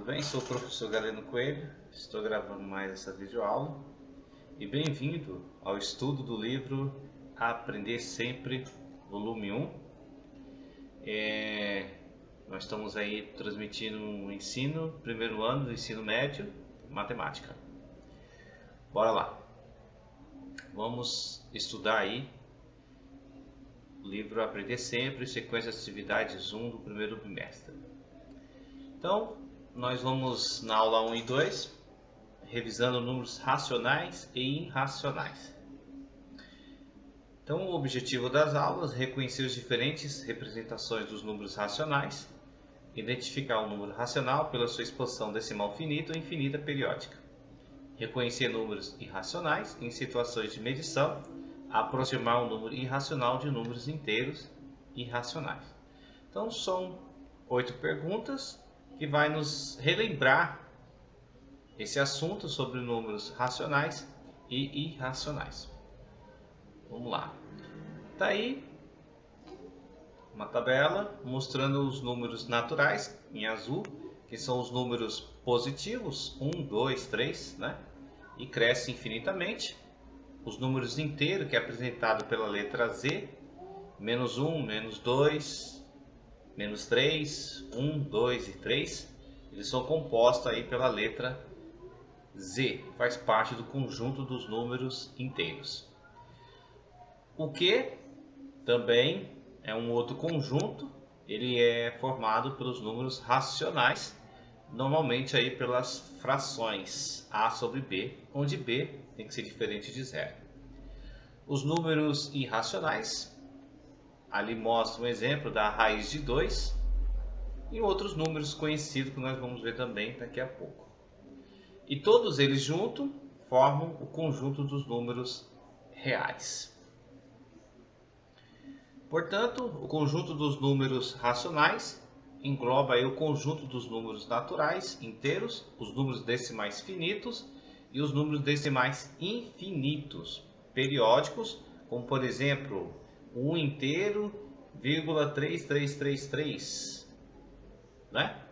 bem? Sou o professor Galeno Coelho, estou gravando mais essa videoaula e bem-vindo ao estudo do livro Aprender Sempre, volume 1. Nós estamos aí transmitindo um ensino, primeiro ano do ensino médio, matemática. Bora lá! Vamos estudar aí o livro Aprender Sempre, sequência de atividades 1 do primeiro bimestre. Então, nós vamos na aula 1 e 2, revisando números racionais e irracionais. Então, o objetivo das aulas é reconhecer as diferentes representações dos números racionais, identificar o número racional pela sua expansão decimal finita ou infinita periódica, reconhecer números irracionais em situações de medição, aproximar um número irracional de números inteiros irracionais. Então, são 8 perguntas que vai nos relembrar esse assunto sobre números racionais e irracionais. Vamos lá. Tá aí uma tabela mostrando os números naturais em azul, que são os números positivos, 1, 2, 3, né? E cresce infinitamente. Os números inteiros, que é apresentado pela letra Z, menos 1, menos 2, menos 3, 1, 2 e 3, eles são compostos aí pela letra Z, faz parte do conjunto dos números inteiros. O que também é um outro conjunto, ele é formado pelos números racionais, normalmente aí pelas frações A sobre B, onde B tem que ser diferente de zero. Os números irracionais, ali mostra um exemplo da raiz de 2 e outros números conhecidos que nós vamos ver também daqui a pouco. E todos eles juntos formam o conjunto dos números reais. Portanto, o conjunto dos números racionais engloba aí o conjunto dos números naturais inteiros, os números decimais finitos e os números decimais infinitos periódicos, como por exemplo 1 inteiro, 0,3333, né?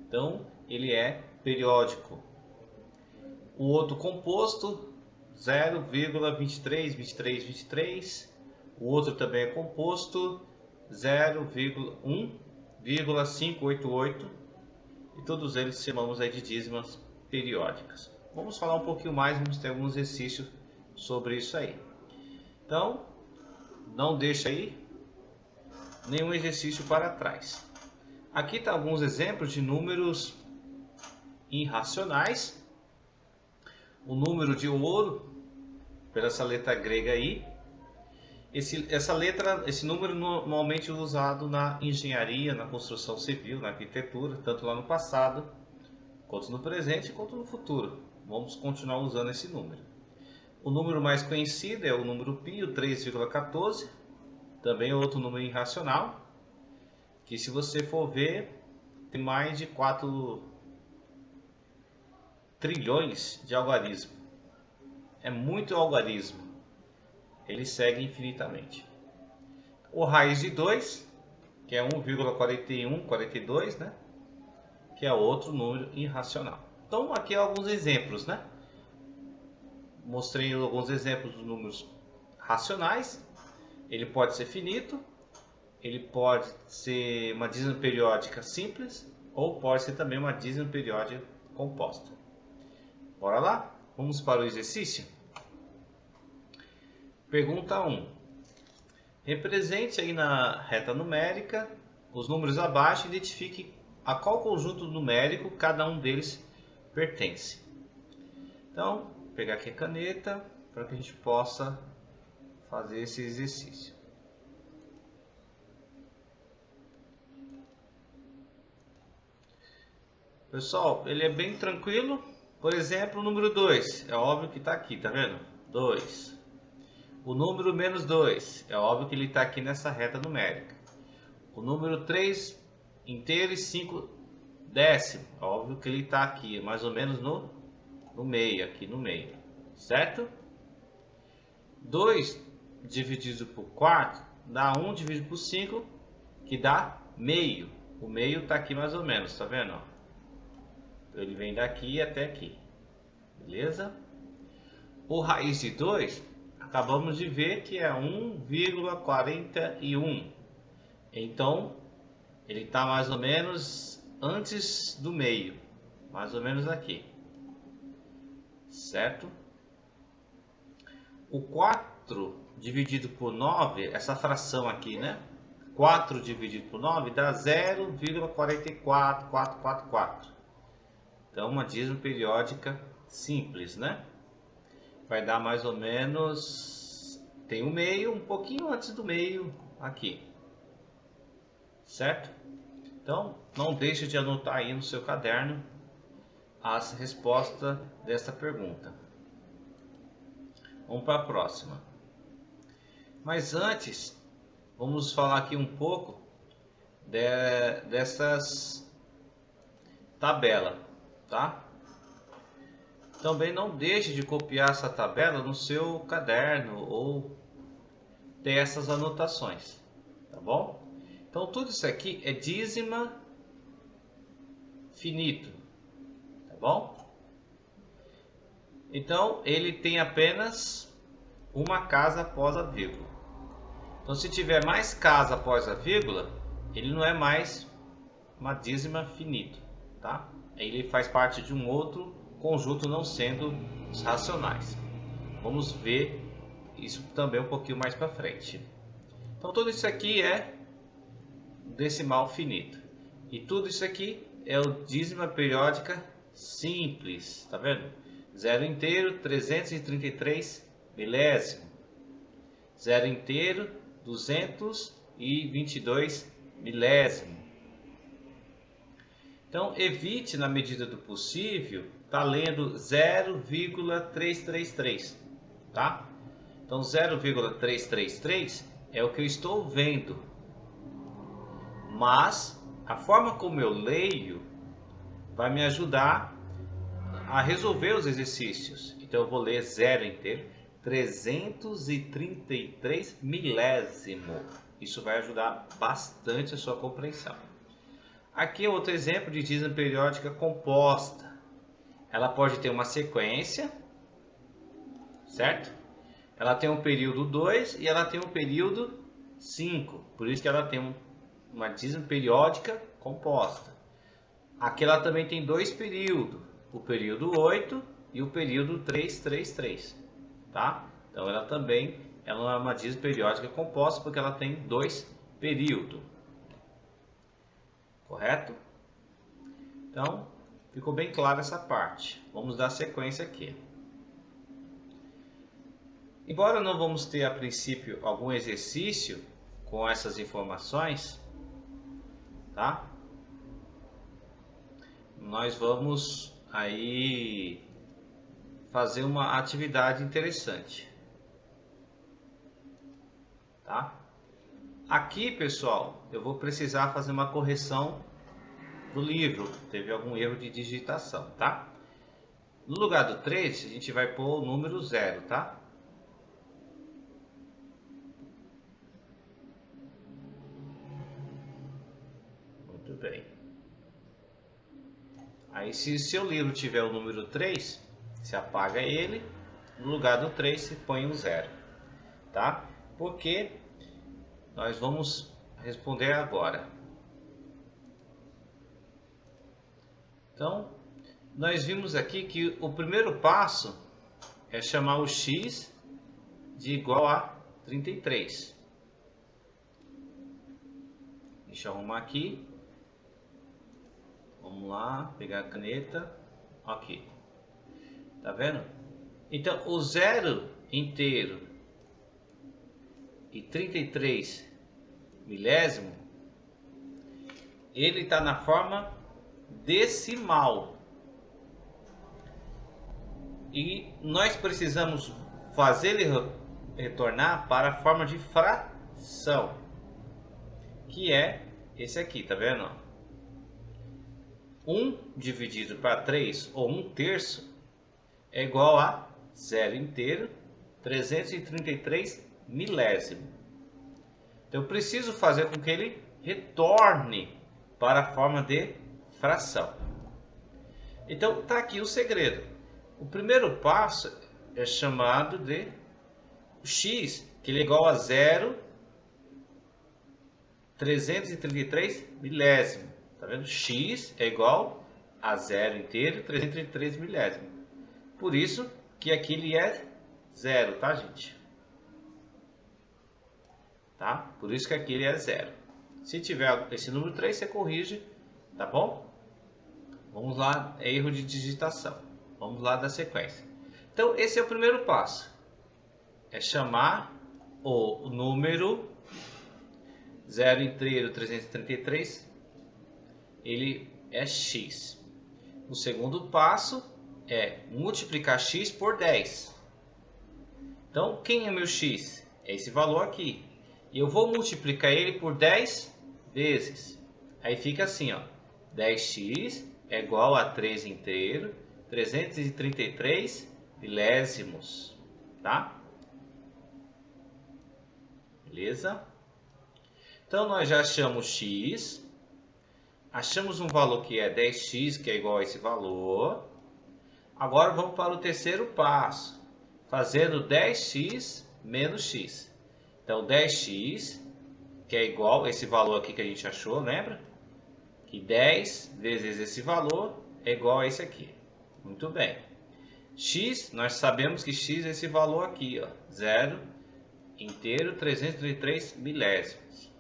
Então, ele é periódico. O outro composto, 0,232323. O outro também é composto, 0,1,588. E todos eles chamamos aí de dízimas periódicas. Vamos falar um pouquinho mais, vamos ter alguns exercícios sobre isso aí. Então, não deixa aí nenhum exercício para trás. Aqui está alguns exemplos de números irracionais. O número de ouro, pela essa letra grega aí. Esse número normalmente é usado na engenharia, na construção civil, na arquitetura, tanto lá no passado, quanto no presente, quanto no futuro. Vamos continuar usando esse número. O número mais conhecido é o número π, o 3,14. Também é outro número irracional, que se você for ver, tem mais de 4 trilhões de algarismos. É muito algarismo. Ele segue infinitamente. O raiz de 2, que é 1,4142, né? Que é outro número irracional. Então, aqui alguns exemplos, né? Mostrei alguns exemplos dos números racionais. Ele pode ser finito, ele pode ser uma dízima periódica simples, ou pode ser também uma dízima periódica composta. Bora lá? Vamos para o exercício? Pergunta 1. Represente aí na reta numérica os números abaixo e identifique a qual conjunto numérico cada um deles pertence. Então, vou pegar aqui a caneta para que a gente possa fazer esse exercício. Pessoal, ele é bem tranquilo. Por exemplo, o número 2, é óbvio que está aqui, tá vendo? 2. O número menos 2, é óbvio que ele está aqui nessa reta numérica. O número 3 inteiro e 5 décimo, é óbvio que ele está aqui, mais ou menos no meio, aqui no meio, certo? 2 dividido por 4 dá 1 dividido por 5, que dá meio. O meio está aqui mais ou menos, tá vendo? Ele vem daqui até aqui, beleza? O raiz de 2, acabamos de ver que é 1,41. Então, ele está mais ou menos antes do meio, mais ou menos aqui, certo? O 4 dividido por 9, essa fração aqui, né? 4 dividido por 9 dá 0,44444. Então, uma dízima periódica simples, né? Vai dar mais ou menos, tem o meio, um pouquinho antes do meio aqui, certo? Então, não deixe de anotar aí no seu caderno as respostas dessa pergunta. Vamos para a próxima. Mas antes, vamos falar aqui um pouco dessas tabelas, tá? Também não deixe de copiar essa tabela no seu caderno ou ter essas anotações, tá bom? Então tudo isso aqui é dízima finito, tá bom? Então ele tem apenas uma casa após a vírgula. Então se tiver mais casa após a vírgula, ele não é mais uma dízima finito, tá? Ele faz parte de um outro conjunto, não sendo os racionais. Vamos ver isso também um pouquinho mais para frente. Então tudo isso aqui é decimal finito. E tudo isso aqui é o dízima periódica simples, tá vendo? Zero inteiro, 333 milésimo. Zero inteiro, 222 milésimo. Então evite, na medida do possível, tá lendo 0,333, tá? Então 0,333 é o que eu estou vendo, mas a forma como eu leio vai me ajudar a resolver os exercícios. Então eu vou ler zero inteiro, 333 milésimo. Isso vai ajudar bastante a sua compreensão. Aqui é outro exemplo de dízima periódica composta. Ela pode ter uma sequência, certo? Ela tem um período 2 e ela tem um período 5. Por isso que ela tem uma dízima periódica composta. Aqui ela também tem dois períodos, o período 8 e o período 333, tá? Então ela também é uma dízima periódica composta porque ela tem dois períodos. Correto? Então, ficou bem claro essa parte. Vamos dar sequência aqui. Embora não vamos ter a princípio algum exercício com essas informações, tá? Nós vamos aí fazer uma atividade interessante, tá? Aqui, pessoal, eu vou precisar fazer uma correção do livro. Teve algum erro de digitação, tá? No lugar do 3, a gente vai pôr o número 0, tá? Muito bem. Aí, se seu livro tiver o número 3, você apaga ele. No lugar do 3, você põe o 0, tá? Porque nós vamos responder agora. Então, nós vimos aqui que o primeiro passo é chamar o x de igual a 33. Deixa eu arrumar aqui. Vamos lá, pegar a caneta. Aqui. Tá vendo? Então, o 0 inteiro e 33 milésimo, ele está na forma decimal. E nós precisamos fazer ele retornar para a forma de fração, que é esse aqui, tá vendo? 1 dividido para 3, ou 1/3, é igual a 0 inteiro, 333 milésimo. Então eu preciso fazer com que ele retorne para a forma de fração. Então está aqui o segredo. O primeiro passo é chamado de x, que ele é igual a 0,333 milésimo. Tá vendo? X é igual a 0 inteiro 333 milésimo. Por isso que aqui ele é 0, tá, gente? Tá? Por isso que aqui ele é 0. Se tiver esse número 3, você corrige, tá bom? Vamos lá, é erro de digitação. Vamos lá da sequência. Então, esse é o primeiro passo. É chamar o número 0 inteiro 333, ele é x. O segundo passo é multiplicar x por 10. Então, quem é meu x? É esse valor aqui. E eu vou multiplicar ele por 10 vezes. Aí fica assim, ó. 10x é igual a 3 inteiro, 333 milésimos, tá? Beleza? Então, nós já achamos x, achamos um valor que é 10x, que é igual a esse valor. Agora, vamos para o terceiro passo, fazendo 10x menos x. Então, 10x, que é igual a esse valor aqui que a gente achou, lembra? Que 10 vezes esse valor é igual a esse aqui. Muito bem. X, nós sabemos que x é esse valor aqui, ó, 0 inteiro 333 milésimos.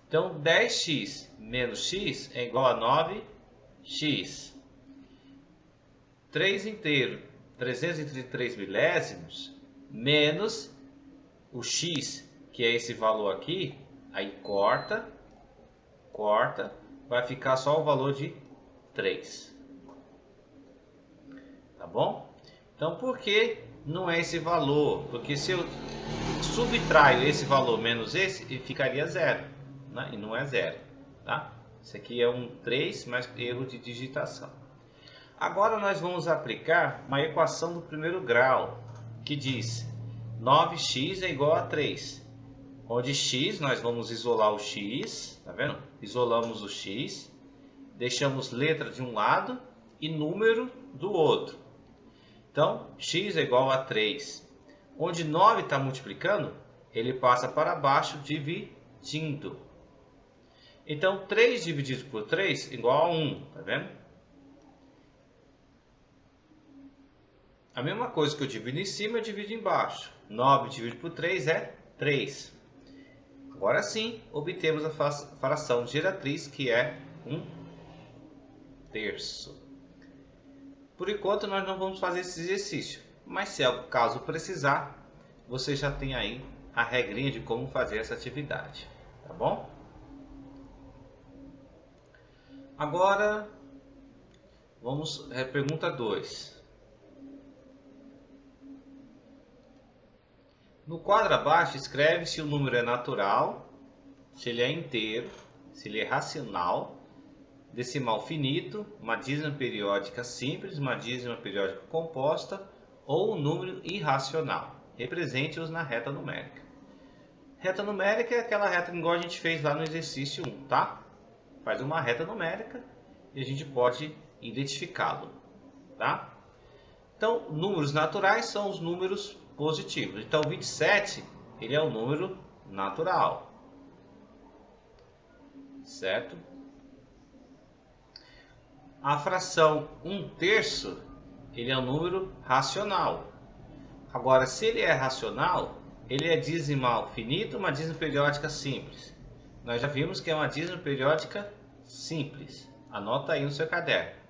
Então, 10x menos x é igual a 9x. 3 inteiro 333 milésimos menos o x, que é esse valor aqui, aí corta, vai ficar só o valor de 3. Tá bom? Então, por que não é esse valor? Porque se eu subtraio esse valor menos esse, ele ficaria 0, né? E não é 0, tá? Isso aqui é um 3, mas erro de digitação. Agora nós vamos aplicar uma equação do primeiro grau, que diz 9x é igual a 3. Onde x, nós vamos isolar o x, tá vendo? Isolamos o x, deixamos letra de um lado e número do outro. Então, x é igual a 3. Onde 9 está multiplicando, ele passa para baixo dividindo. Então, 3 dividido por 3 é igual a 1, tá vendo? A mesma coisa que eu divido em cima, eu divido embaixo. 9 dividido por 3 é 3. Agora sim, obtemos a fração geratriz, que é 1/3. Por enquanto, nós não vamos fazer esse exercício, mas se caso precisar, você já tem aí a regrinha de como fazer essa atividade, tá bom? Agora, vamos à pergunta 2. No quadro abaixo, escreve se o número é natural, se ele é inteiro, se ele é racional, decimal finito, uma dízima periódica simples, uma dízima periódica composta ou um número irracional. Represente-os na reta numérica. Reta numérica é aquela reta igual a gente fez lá no exercício 1, tá? Faz uma reta numérica e a gente pode identificá-lo, tá? Então, números naturais são os números positivos. Então, 27, ele é um número natural, certo? A fração 1/3, ele é um número racional. Agora, se ele é racional, ele é decimal finito, uma dízima periódica simples. Nós já vimos que é uma dízima periódica simples. Anota aí no seu caderno.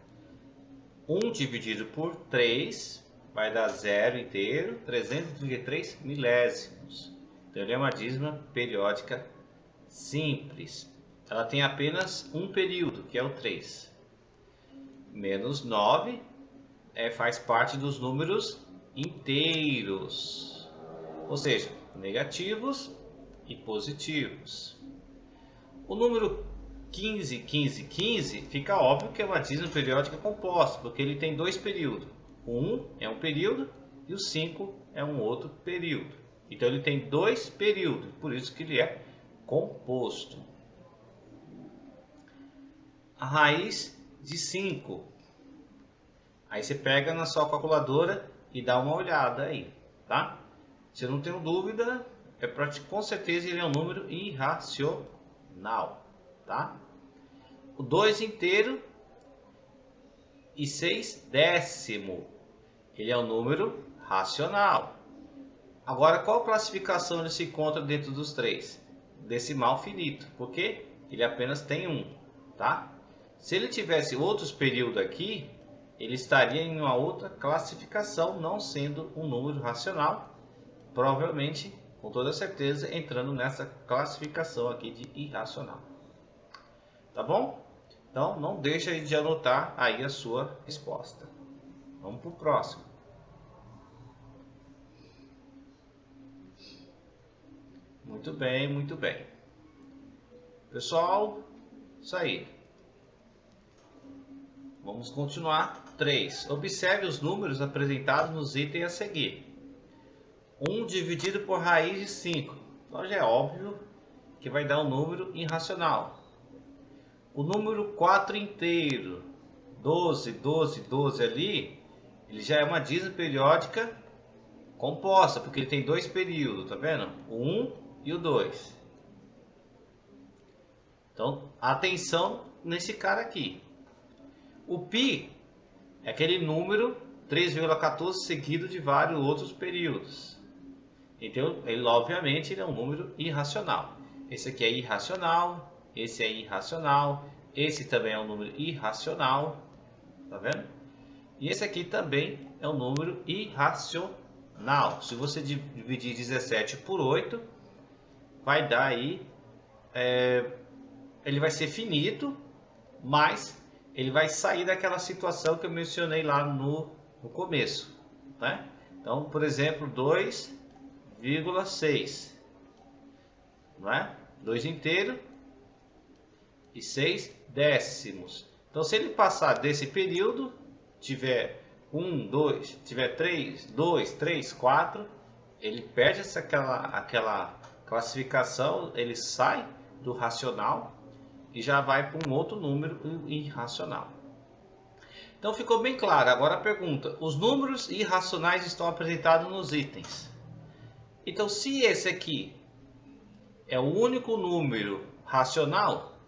1 dividido por 3 vai dar 0 inteiro, 333 milésimos. Então, ele é uma dízima periódica simples. Ela tem apenas um período, que é o 3. Menos 9 faz parte dos números inteiros, ou seja, negativos e positivos. O número 15, 15, 15 fica óbvio que é uma dízima periódica composta, porque ele tem dois períodos. O 1 é um período e o 5 é um outro período. Então ele tem dois períodos, por isso que ele é composto. A raiz de 5. Aí você pega na sua calculadora e dá uma olhada aí, tá? Se eu não tenho dúvida, com certeza ele é um número irracional, tá? O 2 inteiro e 6 décimo, ele é um número racional. Agora, qual classificação ele se encontra dentro dos três? Decimal finito, porque ele apenas tem um, tá? Se ele tivesse outros períodos aqui, ele estaria em uma outra classificação, não sendo um número racional, provavelmente, com toda certeza, entrando nessa classificação aqui de irracional. Tá bom? Então, não deixa de anotar aí a sua resposta. Vamos para o próximo. Muito bem, muito bem. Pessoal, isso aí. Vamos continuar. 3. Observe os números apresentados nos itens a seguir. 1 dividido por raiz de 5. Então já é óbvio que vai dar um número irracional. O número 4 inteiro, 12, 12, 12 ali, ele já é uma dízima periódica composta, porque ele tem dois períodos, tá vendo? O 1 e o 2. Então, atenção nesse cara aqui. O π é aquele número 3,14 seguido de vários outros períodos. Então, ele obviamente ele é um número irracional. Esse aqui é irracional, esse é irracional, esse também é um número irracional, tá vendo? E esse aqui também é um número irracional. Se você dividir 17 por 8, vai dar aí, ele vai ser finito, mas ele vai sair daquela situação que eu mencionei lá no começo, né? Então, por exemplo, 2,6, não é? 2 inteiro e 6 décimos. Então, se ele passar desse período, tiver 1, 2, tiver 3, 2, 3, 4, ele perde aquela classificação, ele sai do racional e já vai para um outro número irracional. Então ficou bem claro. Agora a pergunta: os números irracionais estão apresentados nos itens. Então, se esse aqui é o único número racional,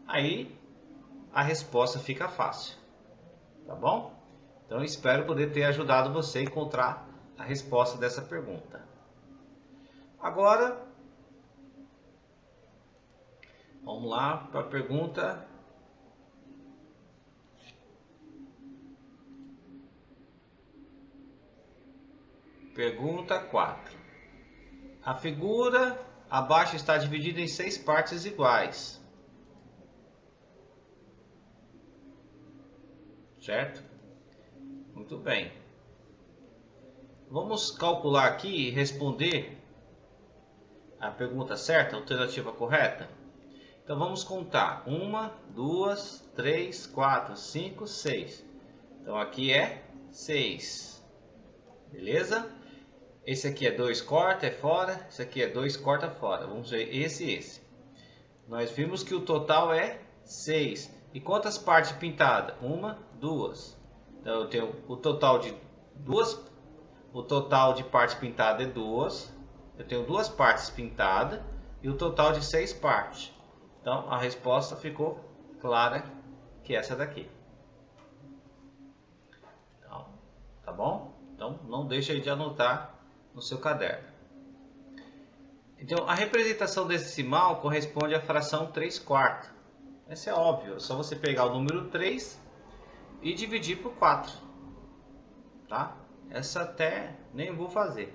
aí a resposta fica fácil, tá bom? Então espero poder ter ajudado você a encontrar a resposta dessa pergunta. Agora vamos lá para a pergunta Pergunta 4. A figura abaixo está dividida em 6 partes iguais. Certo? Muito bem. Vamos calcular aqui e responder a pergunta certa, a alternativa correta? Então vamos contar. 1, 2, 3, 4, 5, 6. Então aqui é 6. Beleza? Esse aqui é 2 corta, é fora. Esse aqui é 2 corta, fora. Vamos ver esse e esse. Nós vimos que o total é 6. E quantas partes pintadas? 1, 2. Então eu tenho o total de partes pintadas é 2. Eu tenho 2 partes pintadas e o total de 6 partes. Então a resposta ficou clara, que é essa daqui. Então, tá bom? Então não deixe de anotar no seu caderno. Então a representação decimal corresponde à fração 3/4. Essa é óbvio, é só você pegar o número 3 e dividir por 4. Tá? Essa até nem vou fazer.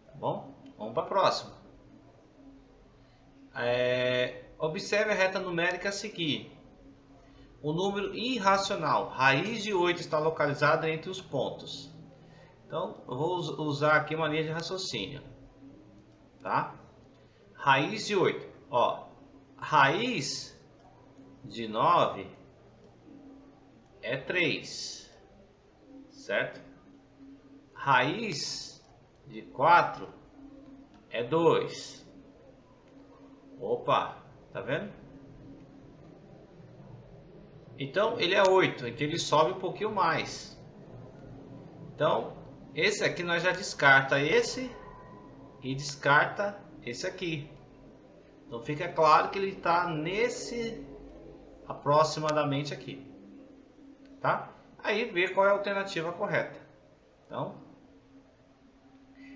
Tá bom? Vamos para a próxima. Observe a reta numérica a seguir. O número irracional, raiz de 8, está localizado entre os pontos. Então, eu vou usar aqui uma linha de raciocínio. Tá? Raiz de 8. Ó, raiz de 9 é 3. Certo? Raiz de 4 é 2. Opa, tá vendo? Então ele é 8, então ele sobe um pouquinho mais. Então esse aqui nós já descarta esse e descarta esse aqui. Então fica claro que ele está nesse aproximadamente aqui, tá? Aí ver qual é a alternativa correta. Então,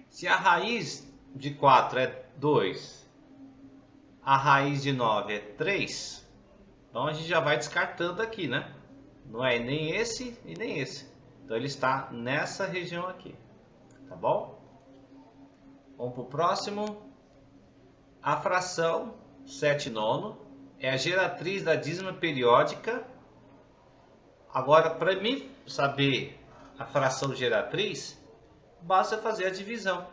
se a raiz de 4 é 2, a raiz de 9 é 3, então a gente já vai descartando aqui, né? Não é nem esse e nem esse. Então ele está nessa região aqui, tá bom? Vamos para o próximo. A fração 7/9 é a geratriz da dízima periódica. Agora, para mim saber a fração geratriz, basta fazer a divisão.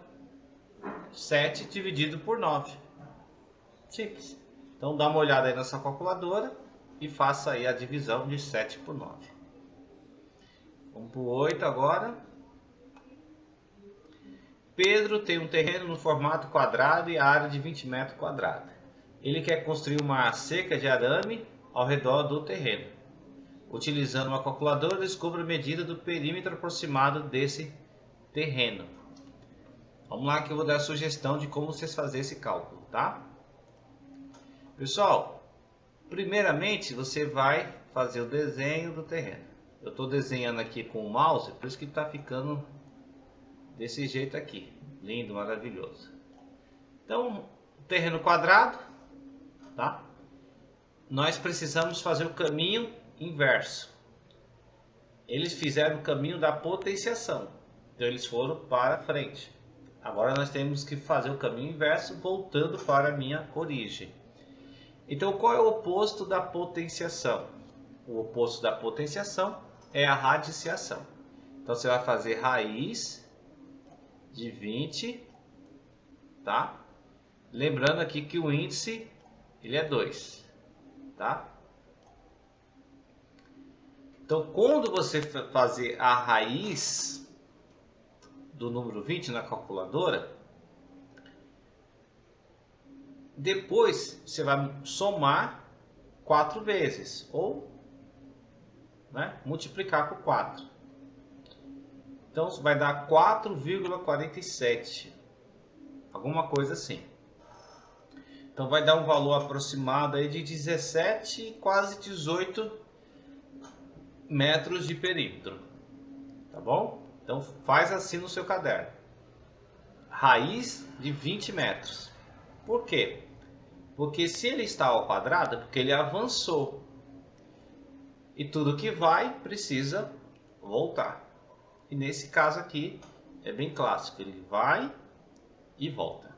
7 dividido por 9. Simples. Então dá uma olhada aí na sua calculadora e faça aí a divisão de 7 por 9. Vamos para o 8 agora. Pedro tem um terreno no formato quadrado e a área de 20 metros quadrados. Ele quer construir uma cerca de arame ao redor do terreno. Utilizando uma calculadora, descubra a medida do perímetro aproximado desse terreno. Vamos lá que eu vou dar a sugestão de como vocês fazerem esse cálculo, tá? Pessoal, primeiramente você vai fazer o desenho do terreno. Eu estou desenhando aqui com o mouse, por isso que está ficando desse jeito aqui. Lindo, maravilhoso. Então, terreno quadrado, tá? Nós precisamos fazer o caminho inverso. Eles fizeram o caminho da potenciação. Então eles foram para frente. Agora nós temos que fazer o caminho inverso voltando para a minha origem. Então qual é o oposto da potenciação? O oposto da potenciação é a radiciação. Então você vai fazer raiz de 20, tá? Lembrando aqui que o índice ele é 2, tá? Então quando você fazer a raiz do número 20 na calculadora, depois você vai somar 4 vezes ou, né, multiplicar por 4. Então vai dar 4,47, alguma coisa assim. Então vai dar um valor aproximado aí de 17, quase 18 metros de perímetro, tá bom? Então faz assim no seu caderno. Raiz de 20 metros. Por quê? Porque se ele está ao quadrado, é porque ele avançou. E tudo que vai precisa voltar. E nesse caso aqui é bem clássico, ele vai e volta.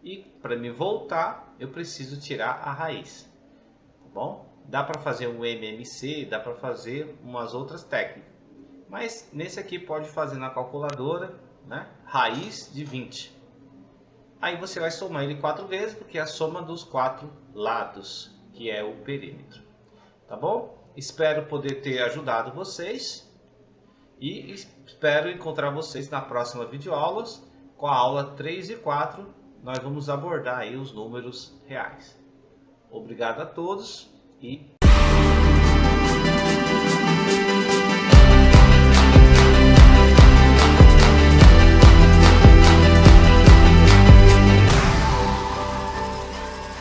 E para me voltar, eu preciso tirar a raiz, tá bom? Dá para fazer um MMC, dá para fazer umas outras técnicas. Mas nesse aqui pode fazer na calculadora, né? Raiz de 20. Aí você vai somar ele 4 vezes, porque é a soma dos 4 lados, que é o perímetro. Tá bom? Espero poder ter ajudado vocês. E espero encontrar vocês na próxima videoaulas. Com a aula 3 e 4, nós vamos abordar aí os números reais. Obrigado a todos e